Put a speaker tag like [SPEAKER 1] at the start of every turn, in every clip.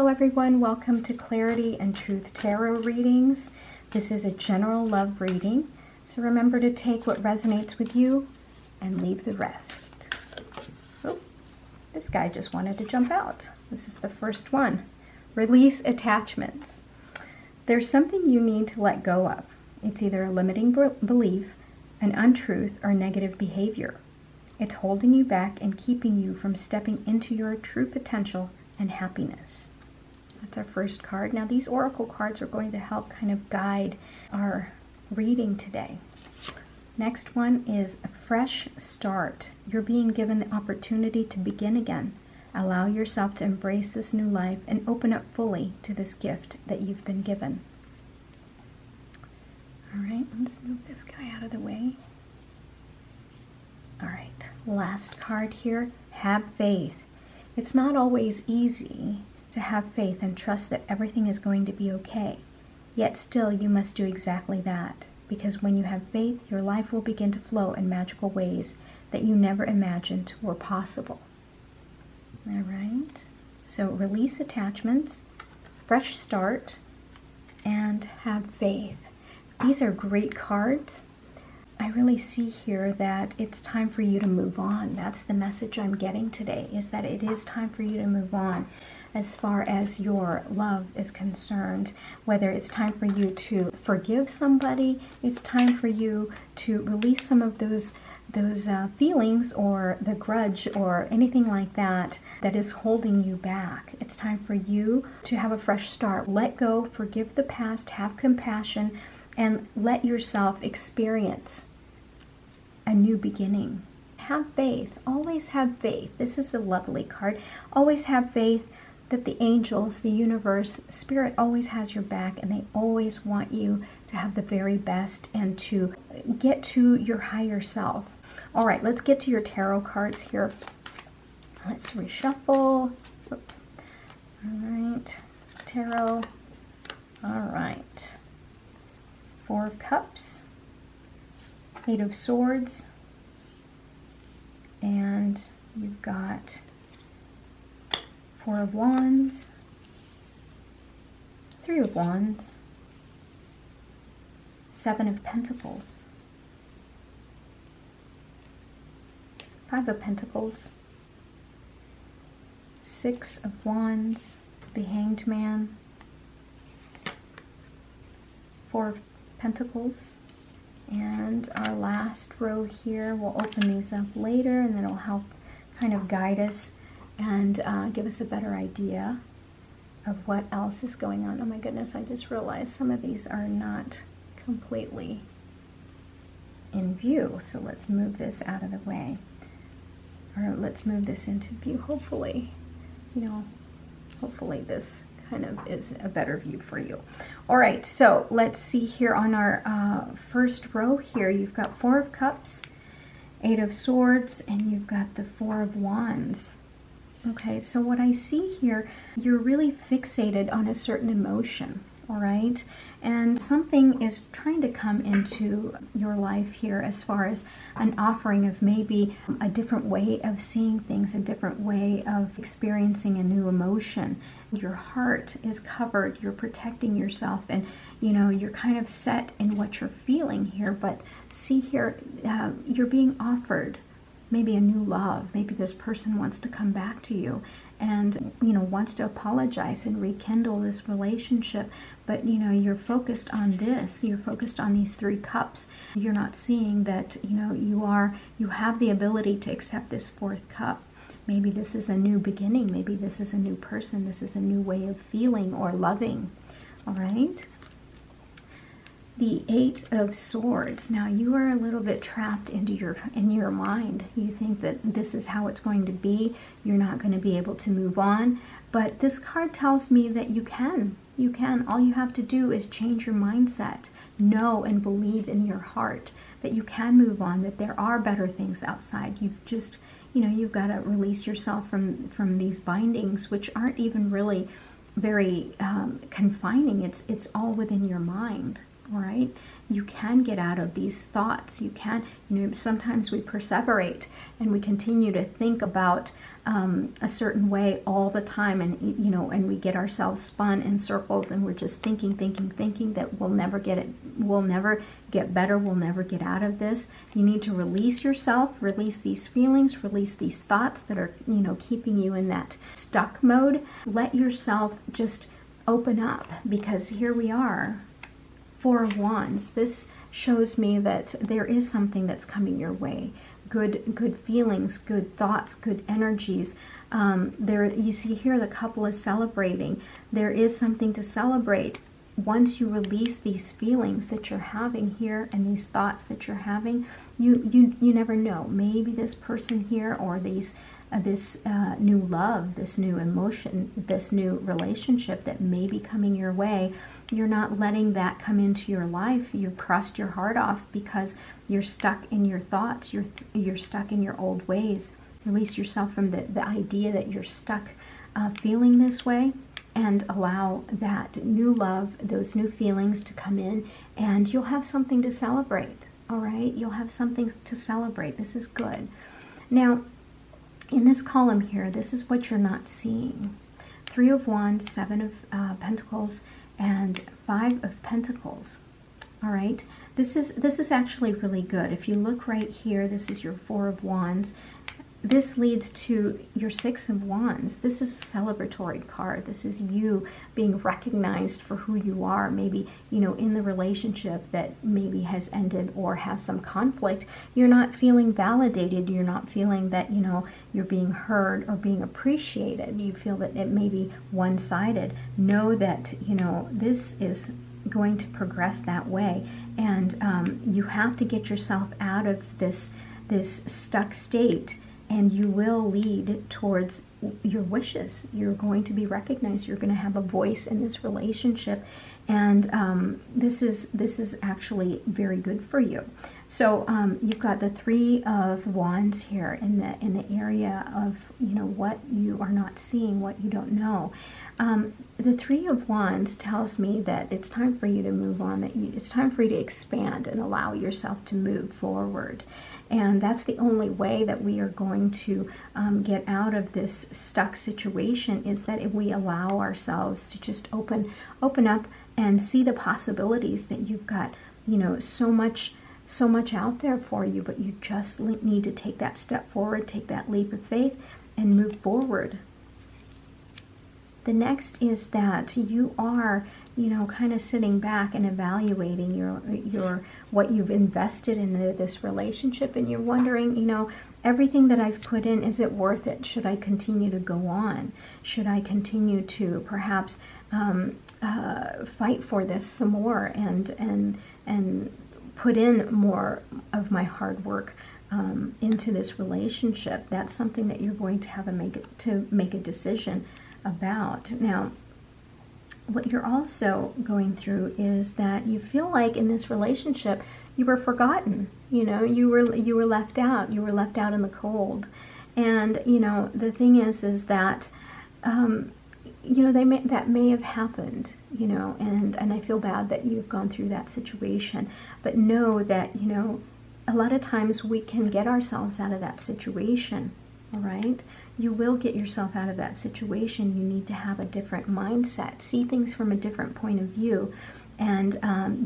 [SPEAKER 1] Hello everyone, welcome to Clarity and Truth Tarot readings. This is a general love reading, so remember to take what resonates with you and leave the rest. Oh, this guy just wanted to jump out. This is the first one. Release attachments. There's something you need to let go of. It's either a limiting belief, an untruth, or negative behavior. It's holding you back and keeping you from stepping into your true potential and happiness. That's our first card. Now these oracle cards are going to help kind of guide our reading today. Next one is a fresh start. You're being given the opportunity to begin again. Allow yourself to embrace this new life and open up fully to this gift that you've been given. All right, let's move this guy out of the way. All right, last card here, have faith. It's not always easy to have faith and trust that everything is going to be okay. Yet still, you must do exactly that. Because when you have faith, your life will begin to flow in magical ways that you never imagined were possible. All right. So release attachments, fresh start, and have faith. These are great cards. I really see here that it's time for you to move on. That's the message I'm getting today, is that it is time for you to move on as far as your love is concerned. Whether it's time for you to forgive somebody, it's time for you to release some of those feelings or the grudge or anything like that that is holding you back. It's time for you to have a fresh start. Let go, forgive the past, have compassion, and let yourself experience a new beginning. Have faith. Always have faith. This is a lovely card. Always have faith that the angels, the universe, spirit always has your back, and they always want you to have the very best and to get to your higher self. All right, let's get to your tarot cards here. Let's reshuffle. All right, tarot. All right. Four of Cups, Eight of Swords, and you've got Four of Wands, Three of Wands, Seven of Pentacles, Five of Pentacles, Six of Wands, the Hanged Man, Four of Pentacles, and our last row here, we'll open these up later and then it'll help kind of guide us and give us a better idea of what else is going on. Oh my goodness, I just realized some of these are not completely in view, so let's move this out of the way, or let's move this into view. Hopefully, hopefully this kind of is a better view for you. All right, so let's see here on our first row here, you've got Four of Cups, Eight of Swords, and you've got the Four of Wands. Okay, so what I see here, you're really fixated on a certain emotion, all right? And something is trying to come into your life here as far as an offering of maybe a different way of seeing things, a different way of experiencing a new emotion. Your heart is covered, you're protecting yourself, and you're kind of set in what you're feeling here. But see here, you're being offered maybe a new love. Maybe this person wants to come back to you and wants to apologize and rekindle this relationship, but you're focused on this, you're focused on these three cups. You're not seeing that you have the ability to accept this fourth cup. Maybe this is a new beginning, maybe this is a new person, this is a new way of feeling or loving. All right, the Eight of Swords. Now you are a little bit trapped in your mind. You think that this is how it's going to be. You're not going to be able to move on. But this card tells me that you can. You can. All you have to do is change your mindset. Know and believe in your heart that you can move on, that there are better things outside. You've just, you've got to release yourself from these bindings, which aren't even really very confining. It's all within your mind. Right? You can get out of these thoughts. You can, sometimes we perseverate and we continue to think about a certain way all the time, and and we get ourselves spun in circles, and we're just thinking that we'll never get it, we'll never get better, we'll never get out of this. You need to release yourself, release these feelings, release these thoughts that are keeping you in that stuck mode. Let yourself just open up, because here we are, Four of Wands. This shows me that there is something that's coming your way. Good feelings, good thoughts, good energies. There, you see here, the couple is celebrating. There is something to celebrate. Once you release these feelings that you're having here and these thoughts that you're having, you never know. Maybe this person here, or this new love, this new emotion, this new relationship that may be coming your way, you're not letting that come into your life. You've crossed your heart off because you're stuck in your thoughts. You're stuck in your old ways. Release yourself from the idea that you're stuck feeling this way, and allow that new love, those new feelings to come in, and you'll have something to celebrate. All right, you'll have something to celebrate. This is good. Now, in this column here, this is what you're not seeing. Three of Wands, Seven of Pentacles, and Five of Pentacles. All right, this is actually really good. If you look right here, this is your Four of Wands. This leads to your Six of Wands. This is a celebratory card. This is you being recognized for who you are. Maybe, in the relationship that maybe has ended or has some conflict, you're not feeling validated. You're not feeling that, you're being heard or being appreciated. You feel that it may be one-sided. Know that, this is going to progress that way. And you have to get yourself out of this stuck state, and you will lead towards your wishes. You're going to be recognized. You're going to have a voice in this relationship, and this is actually very good for you. So you've got the Three of Wands here in the area of what you are not seeing, what you don't know. The Three of Wands tells me that it's time for you to move on. It's time for you to expand and allow yourself to move forward. And that's the only way that we are going to get out of this stuck situation, is that if we allow ourselves to just open up and see the possibilities that you've got, so much out there for you, but you just need to take that step forward, take that leap of faith, and move forward. The next is that you are, kind of sitting back and evaluating your what you've invested in this relationship, and you're wondering, everything that I've put in, is it worth it? Should I continue to go on? Should I continue to perhaps fight for this some more and put in more of my hard work into this relationship? That's something that you're going to have to make a decision about. Now, what you're also going through is that you feel like in this relationship you were forgotten. You were left out. You were left out in the cold. And the thing is that that may have happened. And I feel bad that you've gone through that situation. But know that a lot of times we can get ourselves out of that situation. All right. You will get yourself out of that situation. You need to have a different mindset, see things from a different point of view, and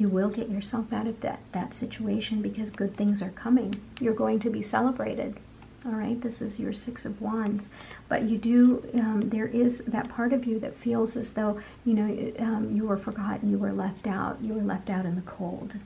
[SPEAKER 1] you will get yourself out of that situation, because good things are coming. You're going to be celebrated. All right, this is your Six of Wands, but you do. There is that part of you that feels as though you were forgotten, you were left out, in the cold.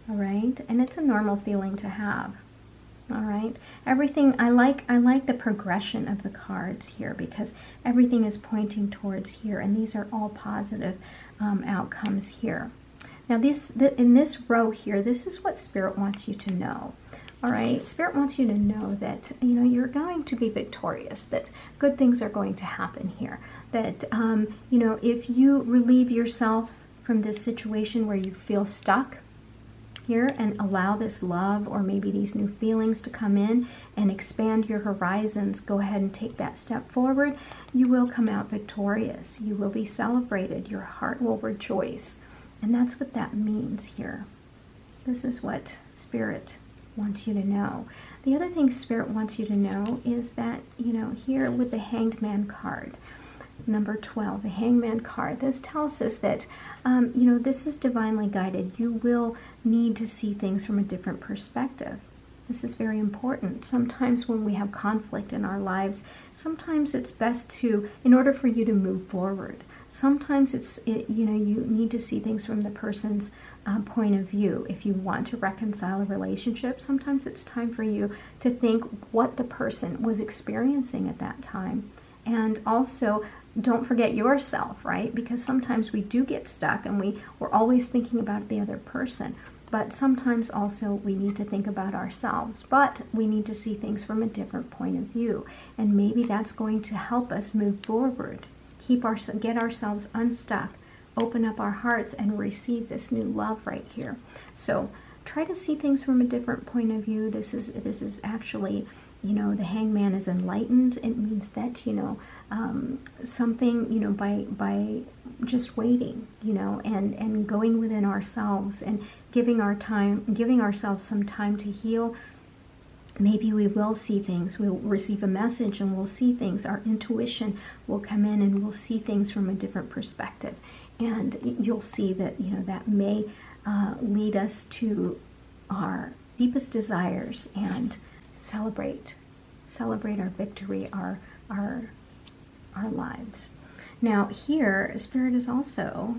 [SPEAKER 1] All right, and it's a normal feeling to have. All right, everything, I like the progression of the cards here, because everything is pointing towards here, and these are all positive outcomes here. Now in this row here, this is what Spirit wants you to know. All right, Spirit wants you to know that you're going to be victorious, that good things are going to happen here, that if you relieve yourself from this situation where you feel stuck here and allow this love or maybe these new feelings to come in and expand your horizons, go ahead and take that step forward, you will come out victorious. You will be celebrated. Your heart will rejoice. And that's what that means here. This is what Spirit wants you to know, The other thing Spirit wants you to know is that, you know, here with the Hanged Man card, number 12, the Hangman card, this tells us that, you know, this is divinely guided. You will need to see things from a different perspective. This is very important. Sometimes when we have conflict in our lives, sometimes it's best to, in order for you to move forward, sometimes you know, you need to see things from the person's point of view. If you want to reconcile a relationship, sometimes it's time for you to think what the person was experiencing at that time. And also, don't forget yourself, right? Because sometimes we do get stuck and we're always thinking about the other person. But sometimes also we need to think about ourselves. But we need to see things from a different point of view. And maybe that's going to help us move forward. Get ourselves unstuck. Open up our hearts and receive this new love right here. So try to see things from a different point of view. This is actually, you know, the Hangman is enlightened. It means that, you know, something, you know, by just waiting, you know, and going within ourselves and giving ourselves some time to heal. Maybe we will see things. We'll receive a message and we'll see things. Our intuition will come in and we'll see things from a different perspective. And you'll see that, you know, that may lead us to our deepest desires and celebrate our victory, our lives. Now here, Spirit is also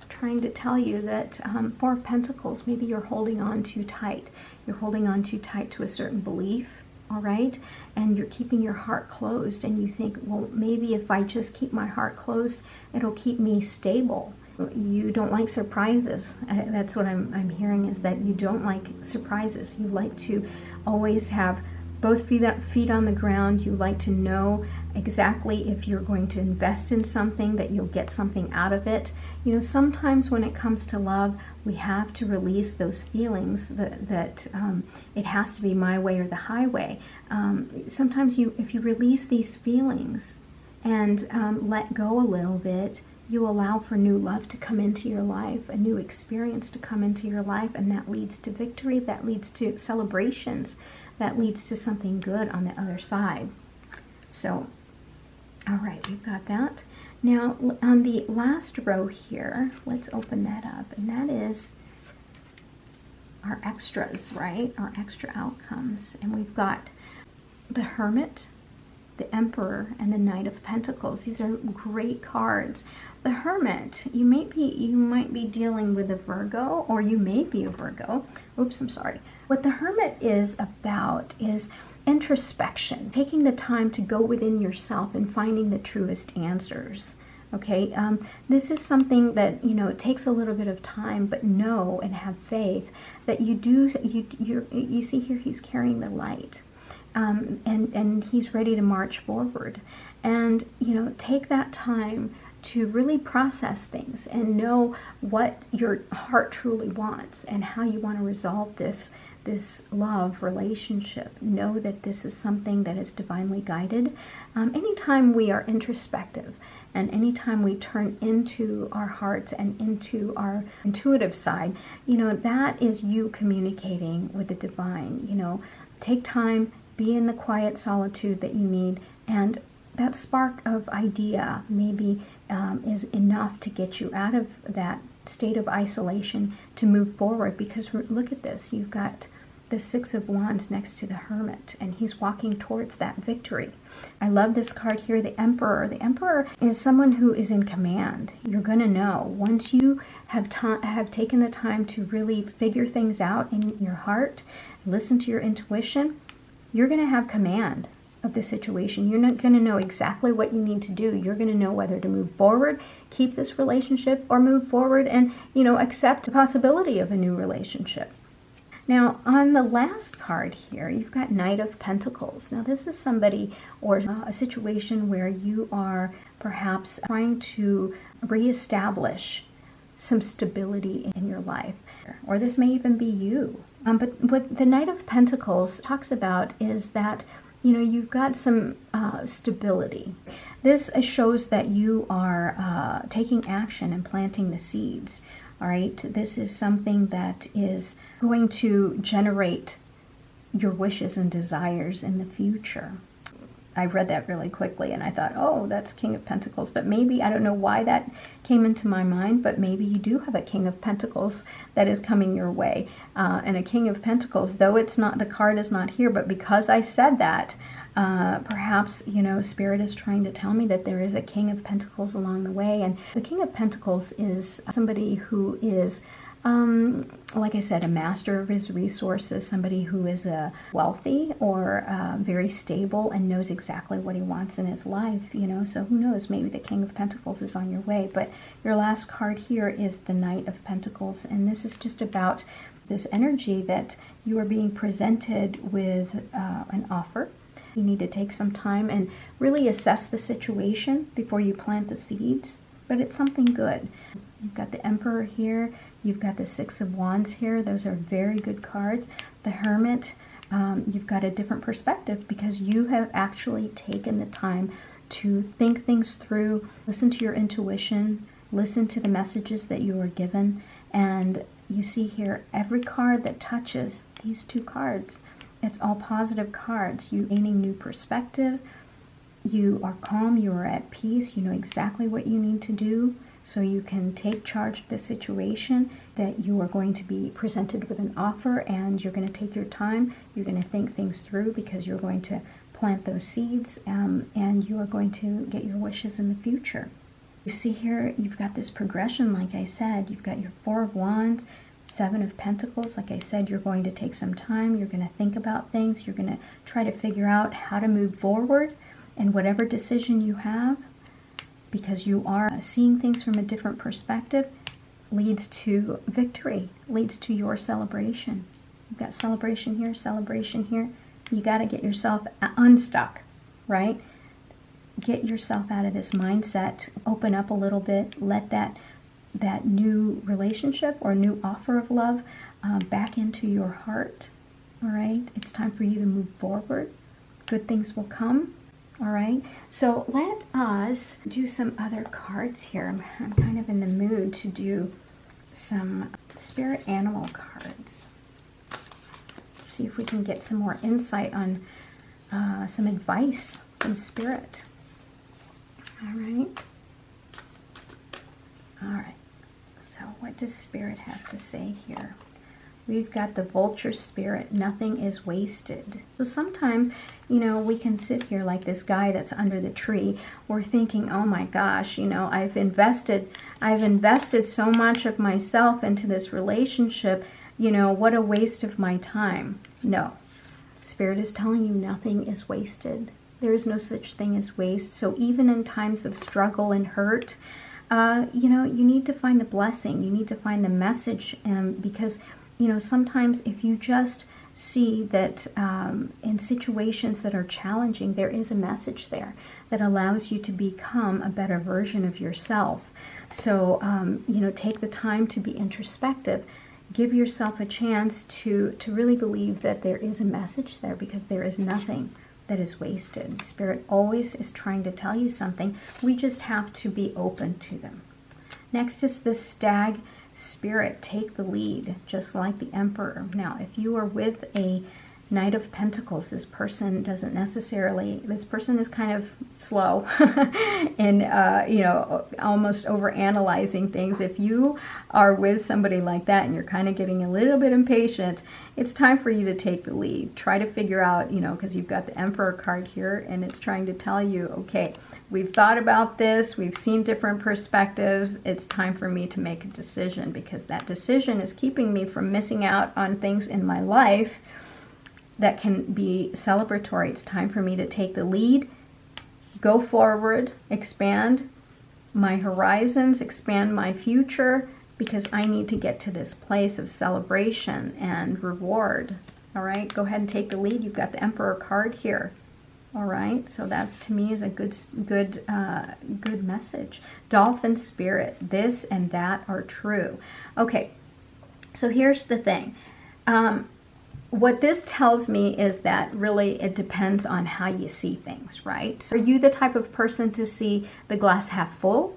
[SPEAKER 1] trying to tell you that Four of Pentacles, maybe you're holding on too tight. You're holding on too tight to a certain belief, all right? And you're keeping your heart closed and you think, well, maybe if I just keep my heart closed, it'll keep me stable. You don't like surprises. That's what I'm hearing, is that you don't like surprises. You like to always have both feet on the ground. You like to know exactly if you're going to invest in something, that you'll get something out of it. You know, sometimes when it comes to love, we have to release those feelings that it has to be my way or the highway. Sometimes if you release these feelings and let go a little bit, you allow for new love to come into your life, a new experience to come into your life, and that leads to victory, that leads to celebrations, that leads to something good on the other side. So, all right, we've got that. Now, on the last row here, let's open that up, and that is our extras, right? Our extra outcomes. And we've got the Hermit, the Emperor, and the Knight of Pentacles. These are great cards. The Hermit, you might be dealing with a Virgo, or you may be a Virgo. Oops, I'm sorry. What the Hermit is about is introspection, taking the time to go within yourself and finding the truest answers. Okay, this is something that, you know, it takes a little bit of time, but know and have faith that you see here, he's carrying the light. And he's ready to march forward. And, you know, take that time to really process things and know what your heart truly wants and how you want to resolve this love relationship. Know that this is something that is divinely guided. Anytime we are introspective and anytime we turn into our hearts and into our intuitive side, you know, that is you communicating with the divine. You know, take time, be in the quiet solitude that you need, and that spark of idea maybe is enough to get you out of that state of isolation to move forward. Because look at this, you've got the Six of Wands next to the Hermit, and he's walking towards that victory. I love this card here, the Emperor. The Emperor is someone who is in command. You're going to know once you have taken the time to really figure things out in your heart, listen to your intuition, you're going to have command of the situation. You're not going to know exactly what you need to do. You're going to know whether to move forward, keep this relationship, or move forward and, you know, accept the possibility of a new relationship. Now, on the last card here, you've got Knight of Pentacles. Now, this is somebody or a situation where you are perhaps trying to reestablish some stability in your life, or this may even be you. But what the Knight of Pentacles talks about is that, you know, you've got some stability. This shows that you are taking action and planting the seeds. All right, this is something that is going to generate your wishes and desires in the future. I read that really quickly and I thought, oh, that's King of Pentacles. But maybe, I don't know why that came into my mind, but maybe you do have a King of Pentacles that is coming your way. And a King of Pentacles, though it's not, the card is not here, but because I said that, perhaps, you know, Spirit is trying to tell me that there is a King of Pentacles along the way. And the King of Pentacles is somebody who is, like I said, a master of his resources, somebody who is wealthy or very stable and knows exactly what he wants in his life, you know. So who knows, maybe the King of Pentacles is on your way. But your last card here is the Knight of Pentacles, and this is just about this energy that you are being presented with an offer. You need to take some time and really assess the situation before you plant the seeds, but it's something good. You've got the Emperor here. You've got the Six of Wands here. Those are very good cards. The Hermit, you've got a different perspective because you have actually taken the time to think things through, listen to your intuition, listen to the messages that you were given. And you see here, every card that touches these two cards, it's all positive cards. You gaining new perspective. You are calm. You are at peace. You know exactly what you need to do. So you can take charge of the situation, that you are going to be presented with an offer and you're going to take your time. You're going to think things through because you're going to plant those seeds and you are going to get your wishes in the future. You see here, you've got this progression, like I said. You've got your Four of Wands, Seven of Pentacles. Like I said, you're going to take some time. You're going to think about things. You're going to try to figure out how to move forward in whatever decision you have, because you are seeing things from a different perspective, leads to victory, leads to your celebration. You've got celebration here, celebration here. You got to get yourself unstuck, right? Get yourself out of this mindset, open up a little bit, let that new relationship or new offer of love back into your heart, all right? It's time for you to move forward. Good things will come. All right, so let us do some other cards here. I'm kind of in the mood to do some spirit animal cards. See if we can get some more insight on some advice from Spirit. All right. All right, so what does Spirit have to say here? We've got the vulture spirit. Nothing is wasted. So sometimes, you know, we can sit here like this guy that's under the tree. We're thinking, oh my gosh, you know, I've invested so much of myself into this relationship. You know, what a waste of my time. No, Spirit is telling you nothing is wasted. There is no such thing as waste. So even in times of struggle and hurt, you know, you need to find the blessing. You need to find the message, because you know, sometimes if you just see that in situations that are challenging, there is a message there that allows you to become a better version of yourself. So, you know, take the time to be introspective. Give yourself a chance to really believe that there is a message there, because there is nothing that is wasted. Spirit always is trying to tell you something. We just have to be open to them. Next is the Stag Spirit. Take the lead, just like the Emperor. Now, if you are with a Knight of Pentacles, this person doesn't necessarily, this person is kind of slow and, you know, almost over analyzing things. If you are with somebody like that and you're kind of getting a little bit impatient, it's time for you to take the lead. Try to figure out, you know, because you've got the Emperor card here and it's trying to tell you, okay, we've thought about this, we've seen different perspectives, it's time for me to make a decision, because that decision is keeping me from missing out on things in my life that can be celebratory. It's time for me to take the lead, go forward, expand my horizons, expand my future, because I need to get to this place of celebration and reward. All right, go ahead and take the lead. You've got the Emperor card here. All right, so that to me is a good message. Dolphin Spirit, this and that are true. Okay, so here's the thing. What this tells me is that really it depends on how you see things, right? So are you the type of person to see the glass half full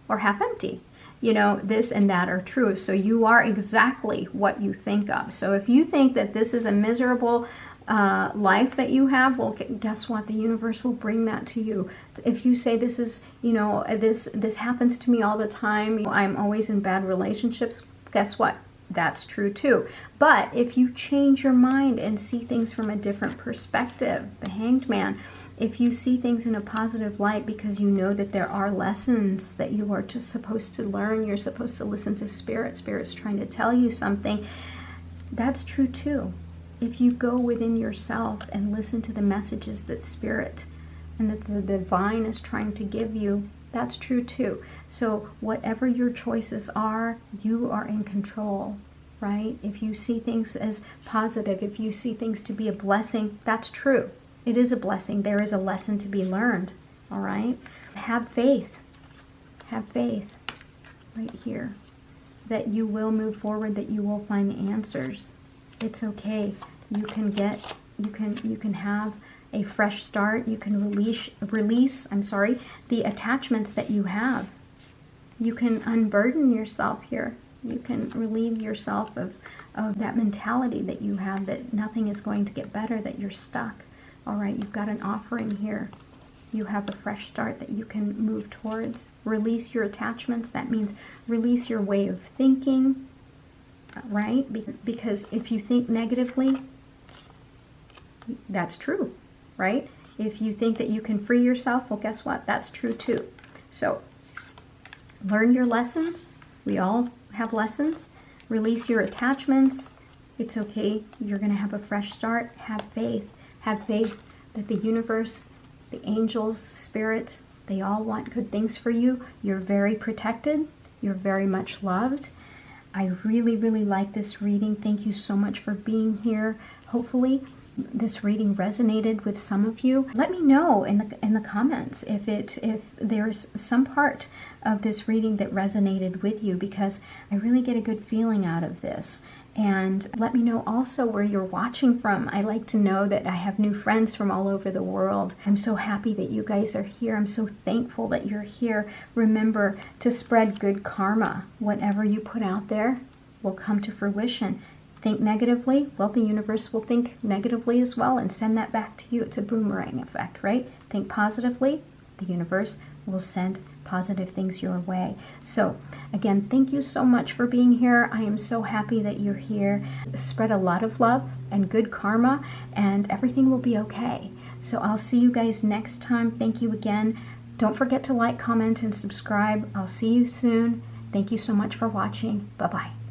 [SPEAKER 1] or half empty? you know, this and that are true. So you are exactly what you think of. So if you think that this is a miserable life that you have, well, guess what? The universe will bring that to you. If you say this is, you know, this happens to me all the time, I'm always in bad relationships, guess what? That's true too. But if you change your mind and see things from a different perspective, the Hanged Man, if you see things in a positive light because you know that there are lessons that you are supposed to learn, you're supposed to listen to Spirit, Spirit's trying to tell you something, that's true too. If you go within yourself and listen to the messages that Spirit and that the divine is trying to give you, that's true too. So whatever your choices are, you are in control, right? If you see things as positive, if you see things to be a blessing, that's true. It is a blessing. There is a lesson to be learned, all right? Have faith. Have faith right here that you will move forward, that you will find the answers. It's okay. You can have a fresh start. You can release the attachments that you have. You can unburden yourself here. You can relieve yourself of that mentality that you have, that nothing is going to get better, that you're stuck. All right, you've got an offering here. You have a fresh start that you can move towards. Release your attachments. That means release your way of thinking, right? Because if you think negatively, that's true, right? If you think that you can free yourself, well, guess what? That's true too. So learn your lessons. We all have lessons. Release your attachments. It's okay. You're going to have a fresh start. Have faith. Have faith that the universe, the angels, Spirit, they all want good things for you. You're very protected. You're very much loved. I really, really like this reading. Thank you so much for being here. Hopefully this reading resonated with some of you. Let me know in the comments if there's some part of this reading that resonated with you, because I really get a good feeling out of this. And let me know also where you're watching from. I like to know that I have new friends from all over the world. I'm so happy that you guys are here. I'm so thankful that you're here. Remember to spread good karma. Whatever you put out there will come to fruition. Think negatively, well, the universe will think negatively as well and send that back to you. It's a boomerang effect, right? Think positively, the universe will send positive things your way. So again, thank you so much for being here. I am so happy that you're here. Spread a lot of love and good karma, and everything will be okay. So I'll see you guys next time. Thank you again. Don't forget to like, comment, and subscribe. I'll see you soon. Thank you so much for watching. Bye-bye.